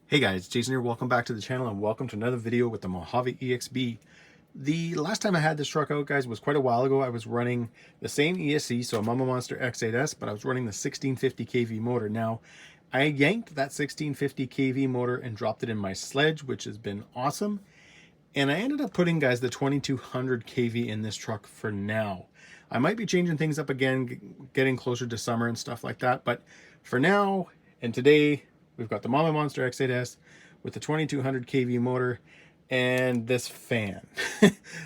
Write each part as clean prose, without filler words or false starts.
Hey guys, Jason here. Welcome back to the channel and welcome to another video with the Mojave EXB. The last time I had this truck out, guys, was quite a while ago. I was running the same ESC, so a Arrma MMX8S, but I was running the 1650 kV motor. Now, I yanked that 1650 kV motor and dropped it in my sledge, which has been awesome. And I ended up putting, guys, the 2200 kV in this truck for now. I might be changing things up again, getting closer to summer and stuff like that, but for now and today, we've got the Arrma MMX8S with the 2200 kV motor and this fan.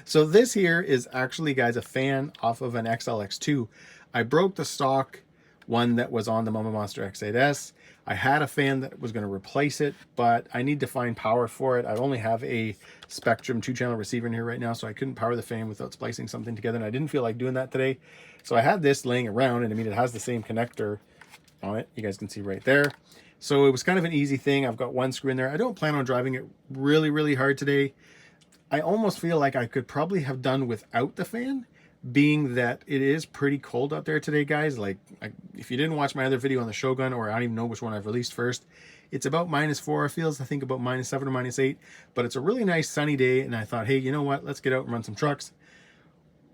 So this here is actually, guys, a fan off of an XLX2. I broke the stock one that was on the Arrma MMX8S. I had a fan that was going to replace it, but I need to find power for it. I only have a Spectrum 2-channel receiver in here right now, so I couldn't power the fan without splicing something together, and I didn't feel like doing that today. So I had this laying around, and I mean, it has the same connector on it. You guys can see right there. So it was kind of an easy thing. I've got one screw in there. I don't plan on driving it really hard today. I almost feel like I could probably have done without the fan, being that it is pretty cold out there today, guys. Like, if you didn't watch my other video on the Shogun, or I don't even know which one I've released first, it's about -4. It feels, I think, about -7 or -8, but it's a really nice sunny day, and I thought, hey, you know what? Let's get out and run some trucks.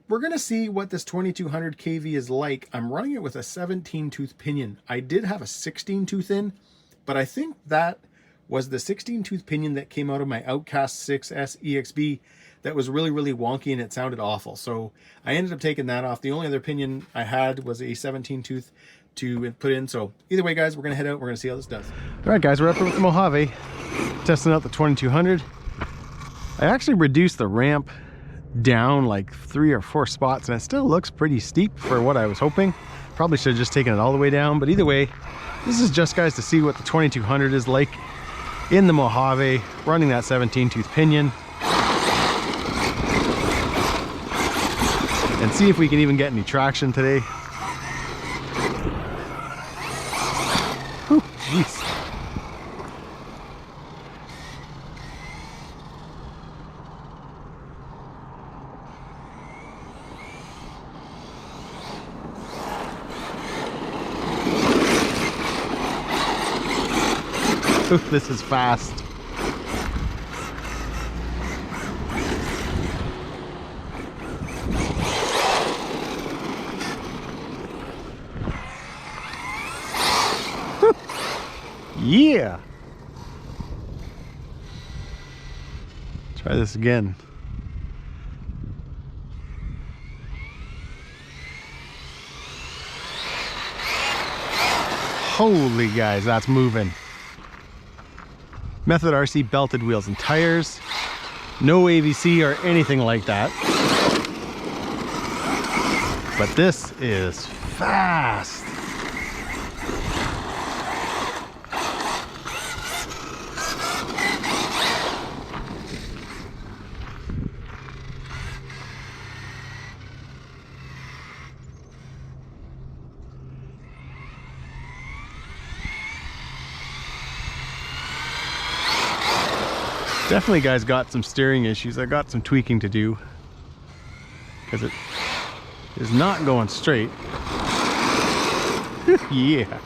We're going to see what this 2200 kV is like. I'm running it with a 17-tooth pinion. I did have a 16-tooth in, but I think that was the 16-tooth pinion that came out of my Outcast 6S EXB that was really wonky, and it sounded awful. So I ended up taking that off. The only other pinion I had was a 17-tooth to put in. So either way, guys, we're going to head out. We're going to see how this does. All right, guys, we're up here with the Mojave, testing out the 2200. I actually reduced the ramp down like 3 or 4 spots, and it still looks pretty steep for what I was hoping. Probably should have just taken it all the way down, but either way, this is just, guys, to see what the 2200 is like in the Mojave, running that 17-tooth pinion, and see if we can even get any traction today. Whew, jeez. This is fast. Yeah. Try this again. Holy, guys, that's moving. Method RC belted wheels and tires. No AVC or anything like that. But this is fast. Definitely, guys, got some steering issues. I got some tweaking to do because it is not going straight. Yeah.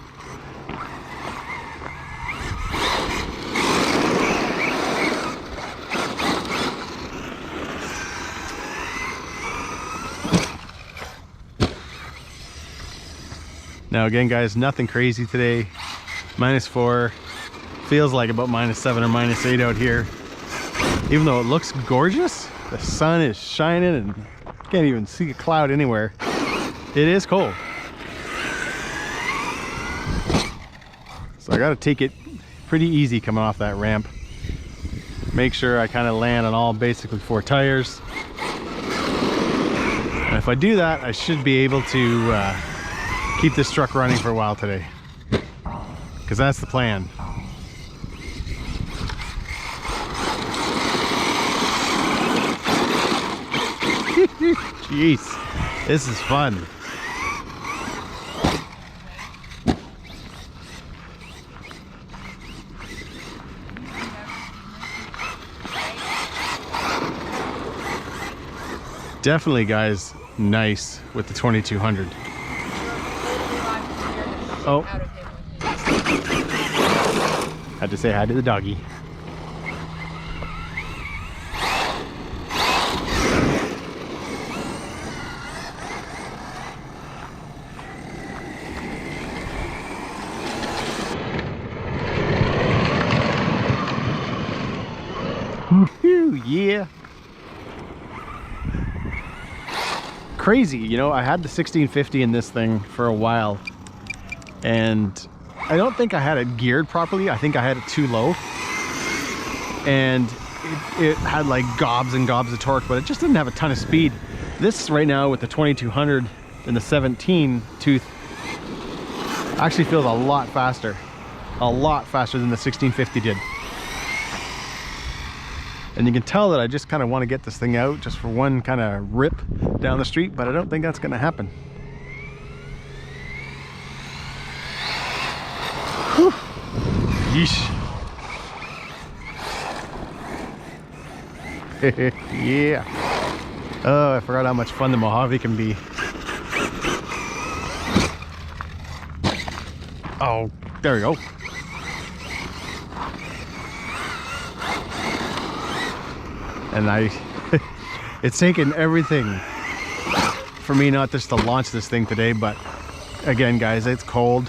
Now again, guys, nothing crazy today. -4. Feels like about -7 or -8 out here. Even though it looks gorgeous, the sun is shining and can't even see a cloud anywhere. It is cold. So I got to take it pretty easy coming off that ramp. Make sure I kind of land on all basically 4 tires. And if I do that, I should be able to keep this truck running for a while today. Because that's the plan. Jeez, this is fun. Definitely, guys, nice with the 2200. Oh. Had to say hi to the doggy. Yeah. Crazy, you know, I had the 1650 in this thing for a while, and I don't think I had it geared properly. I think I had it too low, and it had like gobs and gobs of torque, but it just didn't have a ton of speed. This right now with the 2200 and the 17 tooth actually feels a lot faster than the 1650 did. And you can tell that I just kind of want to get this thing out just for one kind of rip down the street, but I don't think that's going to happen. Whew. Yeesh. Yeah. Oh, I forgot how much fun the Mojave can be. Oh, there we go. And it's taken everything for me not just to launch this thing today, but again, guys, it's cold.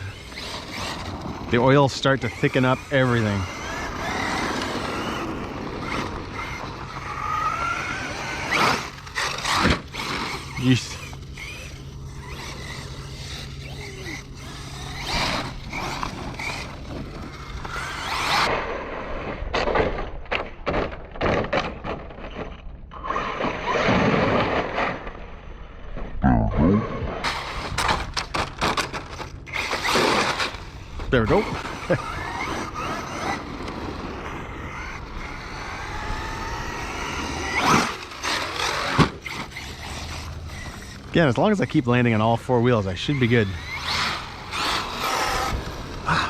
The oils start to thicken up everything. Yeesh. There we go. Again, as long as I keep landing on all four wheels, I should be good.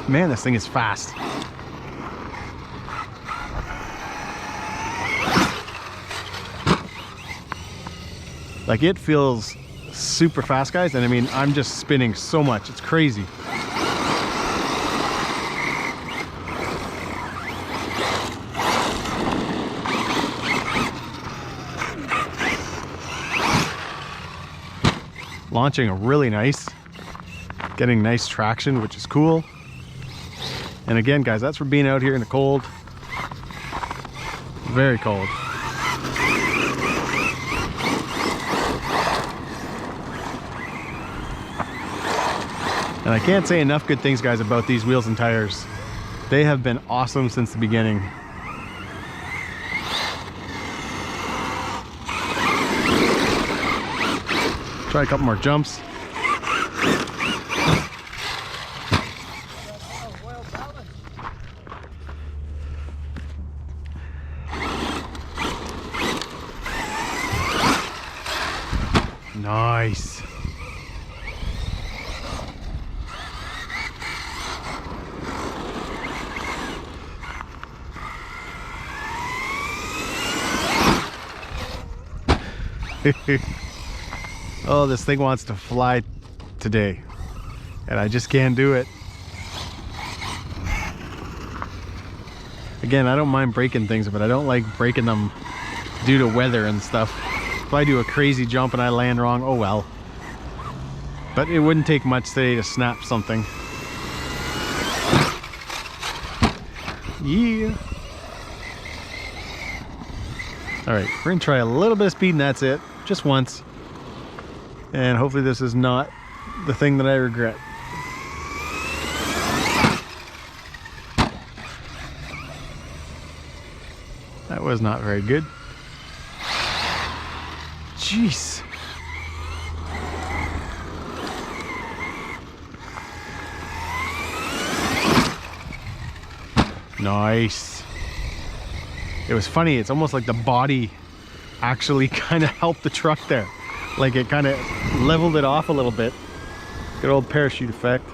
Man, this thing is fast. Like, it feels super fast, guys, and I mean, I'm just spinning so much. It's crazy. Launching really nice, getting nice traction, which is cool. And again, guys, that's for being out here in the cold. Very cold. And I can't say enough good things, guys, about these wheels and tires. They have been awesome since the beginning. Try a couple more jumps. Nice. Oh, this thing wants to fly today, and I just can't do it. Again, I don't mind breaking things, but I don't like breaking them due to weather and stuff. If I do a crazy jump and I land wrong, oh well. But it wouldn't take much today to snap something. Yeah. All right, we're gonna try a little bit of speed and that's it, just once. And hopefully this is not the thing that I regret. That was not very good. Jeez. Nice. It was funny, it's almost like the body actually kind of helped the truck there. Like it kind of leveled it off a little bit. Good old parachute effect.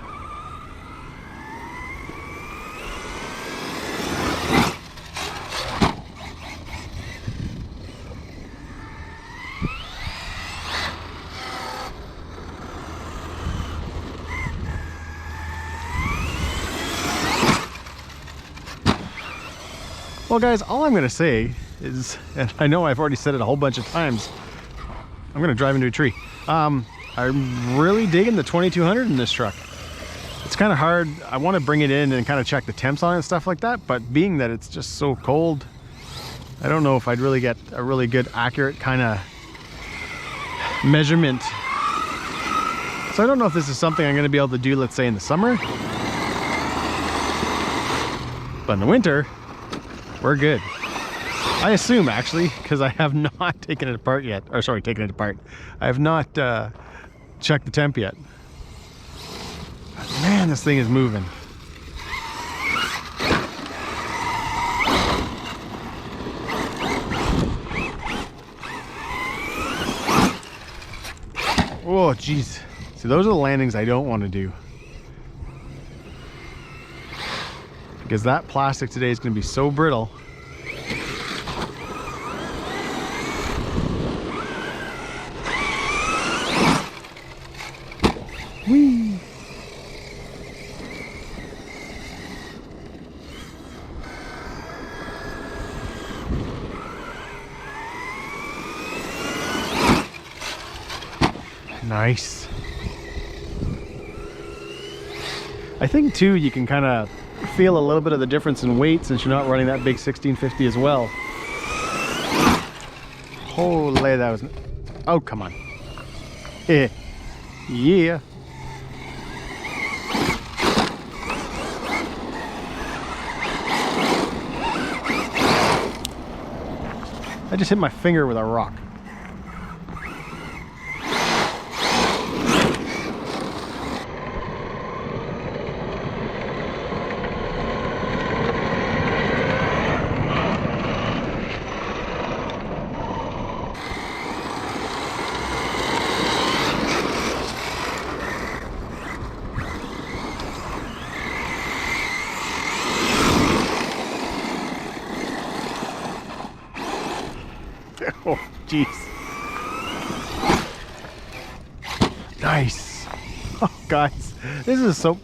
Well guys, all I'm gonna say is, and I know I've already said it a whole bunch of times, I'm gonna drive into a tree. I'm really digging the 2200 in this truck. It's kind of hard. I want to bring it in and kind of check the temps on it and stuff like that, but being that it's just so cold, I don't know if I'd really get a really good accurate kind of measurement. So I don't know if this is something I'm going to be able to do, let's say in the summer, but in the winter we're good. I assume, actually, because I have not taken it apart yet. Or sorry, taken it apart. I have not checked the temp yet. But man, this thing is moving. Oh, geez. See, those are the landings I don't want to do. Because that plastic today is going to be so brittle. Whee! Nice. I think too, you can kind of feel a little bit of the difference in weight since you're not running that big 1650 as well. Holy, that was... Oh, come on. Yeah. I just hit my finger with a rock. Oh, jeez. Nice. Oh, guys, this is so...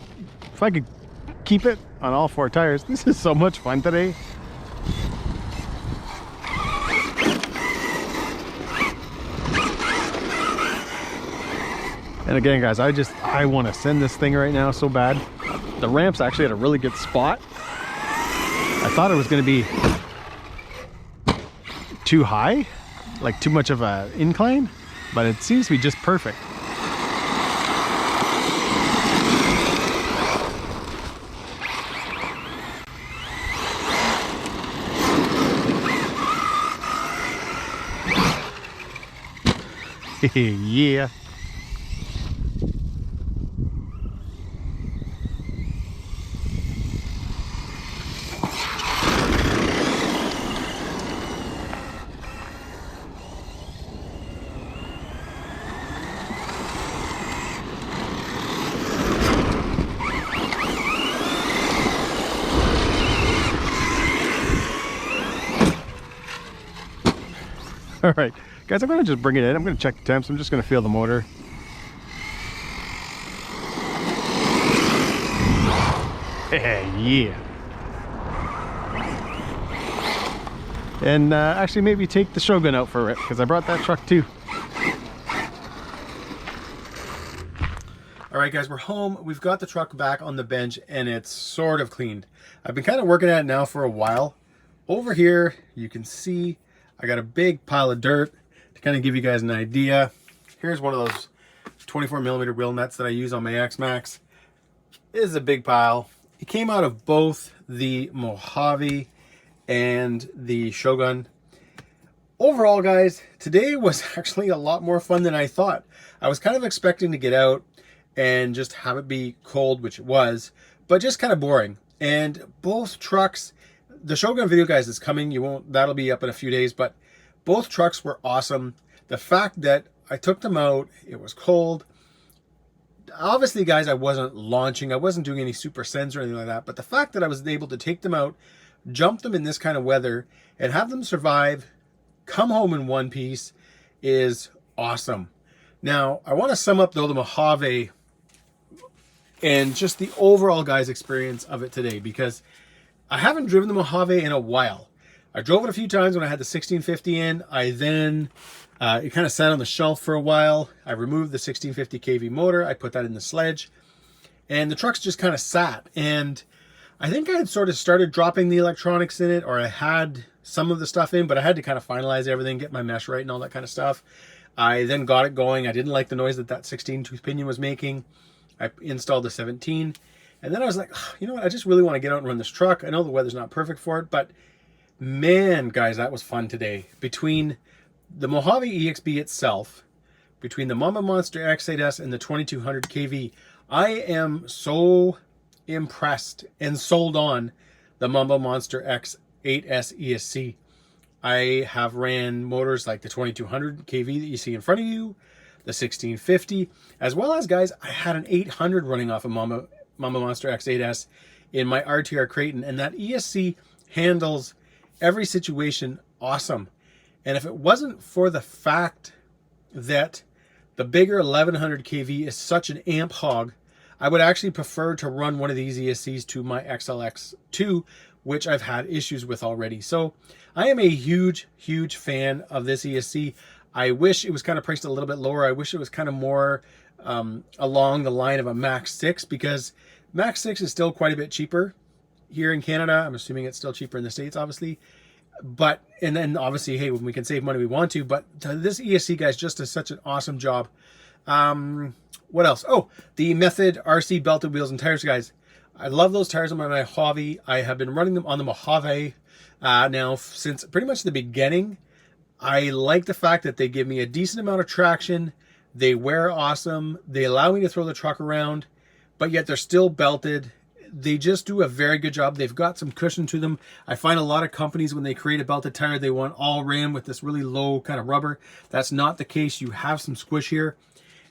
If I could keep it on all four tires, this is so much fun today. And again, guys, I want to send this thing right now so bad. The ramp's actually at a really good spot. I thought it was going to be too high, like too much of an incline, but it seems to be just perfect. Yeah. All right, guys, I'm gonna just bring it in. I'm gonna check the temps. I'm just gonna feel the motor. Yeah. And actually maybe take the Shogun out for it, because I brought that truck too. All right, guys, we're home. We've got the truck back on the bench and it's sort of cleaned. I've been kind of working at it now for a while. Over here, you can see I got a big pile of dirt to kind of give you guys an idea. Here's one of those 24mm wheel nuts that I use on my X-maxx. This is a big pile. It came out of both the Mojave and the Shogun. Overall, guys, today was actually a lot more fun than I thought. I was kind of expecting to get out and just have it be cold, which it was, but just kind of boring. And both trucks, the Shogun video, guys, is coming. That'll be up in a few days, but both trucks were awesome. The fact that I took them out, it was cold. Obviously, guys, I wasn't launching. I wasn't doing any super sends or anything like that, but the fact that I was able to take them out, jump them in this kind of weather, and have them survive, come home in one piece is awesome. Now, I want to sum up, though, the Mojave and just the overall, guys, experience of it today, because I haven't driven the Mojave in a while. I drove it a few times when I had the 1650 in. I then, it kind of sat on the shelf for a while. I removed the 1650 kV motor. I put that in the sledge. And the truck's just kind of sat. And I think I had sort of started dropping the electronics in it, or I had some of the stuff in, but I had to kind of finalize everything, get my mesh right and all that kind of stuff. I then got it going. I didn't like the noise that that 16 tooth pinion was making. I installed the 17. And then I was like, oh, you know what? I just really want to get out and run this truck. I know the weather's not perfect for it, but man, guys, that was fun today. Between the Mojave EXB itself, between the Mama Monster X8S and the 2200 kV, I am so impressed and sold on the Mama Monster X8S ESC. I have ran motors like the 2200 kV that you see in front of you, the 1650, as well as, guys, I had an 800 running off of Mama Monster X8S in my RTR Creighton, and that ESC handles every situation awesome. And if it wasn't for the fact that the bigger 1100 kV is such an amp hog, I would actually prefer to run one of these ESCs to my XLX2, which I've had issues with already. So I am a huge, huge fan of this ESC. I wish it was kind of priced a little bit lower. I wish it was kind of more along the line of a Max 6, because Max 6 is still quite a bit cheaper here in Canada. I'm assuming it's still cheaper in the States, obviously. But, and then obviously, hey, when we can save money, we want to. But this ESC, guys, just does such an awesome job. What else? Oh, the Method RC belted wheels and tires, guys. I love those tires on my Mojave. I have been running them on the Mojave now since pretty much the beginning. I like the fact that they give me a decent amount of traction. They wear awesome. They allow me to throw the truck around, but yet they're still belted. They just do a very good job. They've got some cushion to them. I find a lot of companies, when they create a belted tire, they want all ram with this really low kind of rubber. That's not the case. You have some squish here.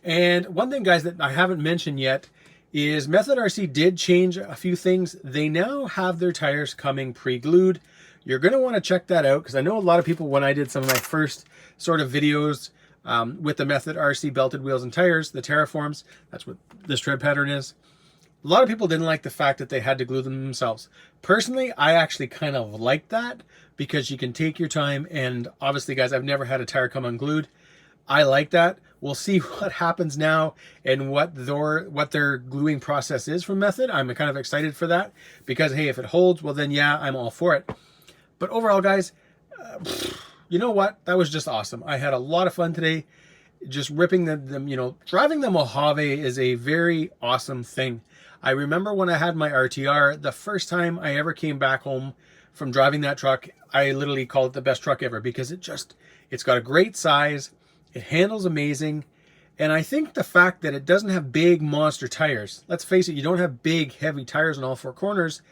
And one thing, guys, that I haven't mentioned yet is Method RC did change a few things. They now have their tires coming pre-glued. You're going to want to check that out, because I know a lot of people, when I did some of my first sort of videos with the Method RC belted wheels and tires, the Terraforms, that's what this tread pattern is, a lot of people didn't like the fact that they had to glue them themselves. Personally, I actually kind of like that, because you can take your time, and obviously, guys, I've never had a tire come unglued. I like that. We'll see what happens now and what their gluing process is from Method. I'm kind of excited for that, because, hey, if it holds, well, then, yeah, I'm all for it. But overall, guys, you know what? That was just awesome. I had a lot of fun today. Just ripping them, you know, driving the Mojave is a very awesome thing. I remember when I had my RTR, the first time I ever came back home from driving that truck, I literally called it the best truck ever, because it's got a great size. It handles amazing. And I think the fact that it doesn't have big monster tires, let's face it, you don't have big heavy tires on all four corners.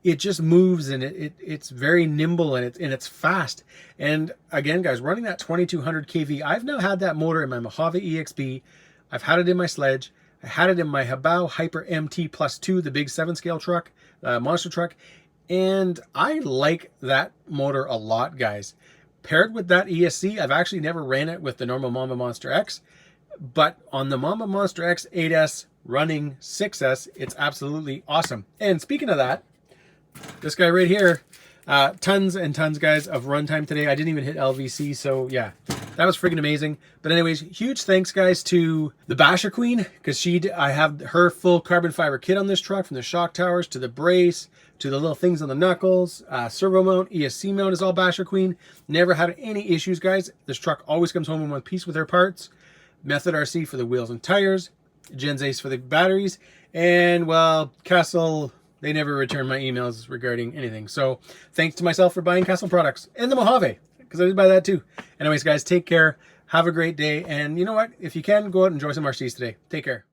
It just moves, and it's very nimble, and it's fast. And again, guys, running that 2200 kV, I've now had that motor in my Mojave EXB. I've had it in my sledge. I had it in my Habao Hyper MT Plus 2, the big 7-scale truck, monster truck. And I like that motor a lot, guys. Paired with that ESC, I've actually never ran it with the normal Mama Monster X, but on the Mama Monster X8S running 6S, it's absolutely awesome. And speaking of that, this guy right here, tons and tons, guys, of runtime today. I didn't even hit LVC, so yeah, that was freaking amazing. But anyways, huge thanks, guys, to the BASHERQUEEN, because I have her full carbon fiber kit on this truck, from the shock towers to the brace to the little things on the knuckles. Servo mount, ESC mount is all BASHERQUEEN. Never had any issues, guys. This truck always comes home in one piece with her parts. Method RC for the wheels and tires, Gens Ace for the batteries, and, well, Castle, they never return my emails regarding anything. So thanks to myself for buying Castle products, and the Mojave, because I did buy that too. Anyways, guys, take care. Have a great day. And you know what? If you can, go out and enjoy some RCs today. Take care.